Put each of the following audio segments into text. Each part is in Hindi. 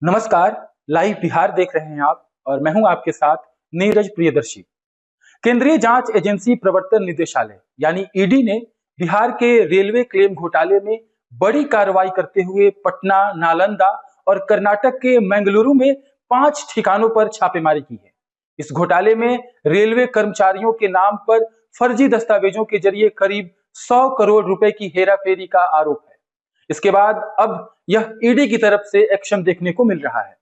नमस्कार। लाइव बिहार देख रहे हैं आप और मैं हूं आपके साथ नीरज प्रियदर्शी। केंद्रीय जांच एजेंसी प्रवर्तन निदेशालय यानी ईडी ने बिहार के रेलवे क्लेम घोटाले में बड़ी कार्रवाई करते हुए पटना, नालंदा और कर्नाटक के मंगलुरु में 5 ठिकानों पर छापेमारी की है। इस घोटाले में रेलवे कर्मचारियों के नाम पर फर्जी दस्तावेजों के जरिए करीब 100 करोड़ रुपए की हेराफेरी का आरोप है। इसके बाद अब यह ईडी की तरफ से एक्शन देखने को मिल रहा है।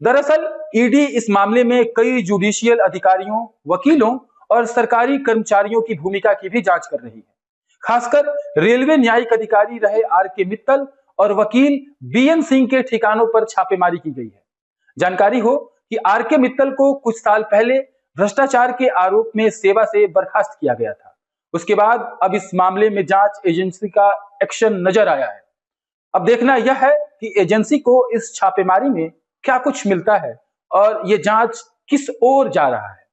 दरअसल ईडी इस मामले में कई जुडिशियल अधिकारियों, वकीलों और सरकारी कर्मचारियों की भूमिका की भी जांच कर रही है। खासकर रेलवे न्यायिक अधिकारी रहे आर.के. मित्तल और वकील बी.एन. सिंह के ठिकानों पर छापेमारी की गई है। जानकारी हो कि आर.के. मित्तल को कुछ साल पहले भ्रष्टाचार के आरोप में सेवा से बर्खास्त किया गया था। उसके बाद अब इस मामले में जांच एजेंसी का एक्शन नजर आया है। अब देखना यह है कि एजेंसी को इस छापेमारी में क्या कुछ मिलता है और ये जांच किस ओर जा रहा है।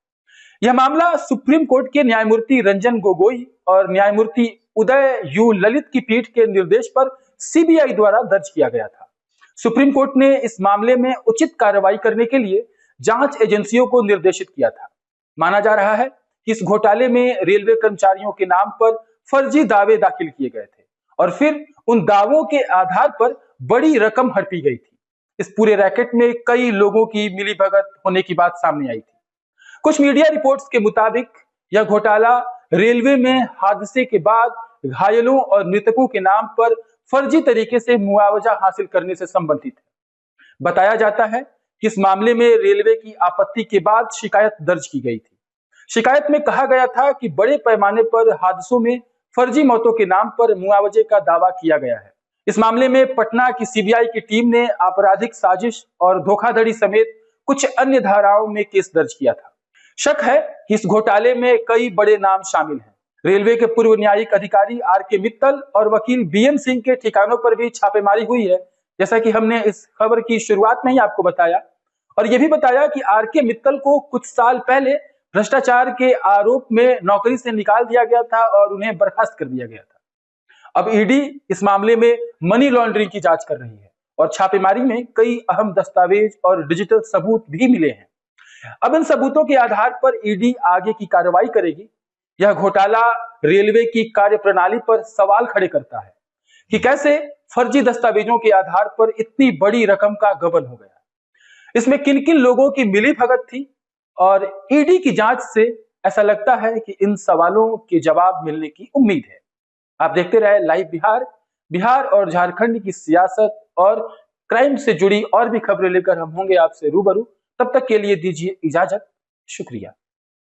यह मामला सुप्रीम कोर्ट के न्यायमूर्ति रंजन गोगोई और न्यायमूर्ति उदय यू ललित की पीठ के निर्देश पर सीबीआई द्वारा दर्ज किया गया था। सुप्रीम कोर्ट ने इस मामले में उचित कार्रवाई करने के लिए जांच एजेंसियों को निर्देशित किया था। माना जा रहा है कि इस घोटाले में रेलवे कर्मचारियों के नाम पर फर्जी दावे दाखिल किए गए थे और फिर उन दावों के आधार पर बड़ी रकम हड़पी गई थी। इस पूरे रैकेट में कई लोगों की मिलीभगत होने की बात सामने आई थी। कुछ मीडिया रिपोर्ट्स के मुताबिक यह घोटाला रेलवे में हादसे के बाद घायलों और मृतकों के नाम पर फर्जी तरीके से मुआवजा हासिल करने से संबंधित है। बताया जाता है कि इस मामले में रेलवे की आपत्ति के बाद शिकायत दर्ज की गई थी। शिकायत में कहा गया था कि बड़े पैमाने पर हादसों में फर्जी मौतों के नाम पर मुआवजे का दावा किया गया है। इस मामले में पटना की सीबीआई की टीम ने आपराधिक साजिश और धोखाधड़ी समेत कुछ अन्य धाराओं में केस दर्ज किया था। शक है कि इस घोटाले में कई बड़े नाम शामिल हैं। रेलवे के पूर्व न्यायिक अधिकारी आर.के. मित्तल और वकील बी.एन. सिंह के ठिकानों पर भी छापेमारी हुई है, जैसा कि हमने इस खबर की शुरुआत में ही आपको बताया। और यह भी बताया कि आर.के. मित्तल को कुछ साल पहले भ्रष्टाचार के आरोप में नौकरी से निकाल दिया गया था और उन्हें बर्खास्त कर दिया गया था। अब ईडी इस मामले में मनी लॉन्ड्रिंग की जांच कर रही है और छापेमारी में कई अहम दस्तावेज और डिजिटल सबूत भी मिले हैं। अब इन सबूतों के आधार पर ईडी आगे की कार्रवाई करेगी। यह घोटाला रेलवे की कार्यप्रणाली पर सवाल खड़े करता है कि कैसे फर्जी दस्तावेजों के आधार पर इतनी बड़ी रकम का गबन हो गया। इसमें किन किन लोगों की मिलीभगत थी और ईडी की जांच से ऐसा लगता है कि इन सवालों के जवाब मिलने की उम्मीद है। आप देखते रहे लाइव बिहार। बिहार और झारखंड की सियासत और क्राइम से जुड़ी और भी खबरें लेकर हम होंगे आपसे रूबरू। तब तक के लिए दीजिए इजाजत। शुक्रिया।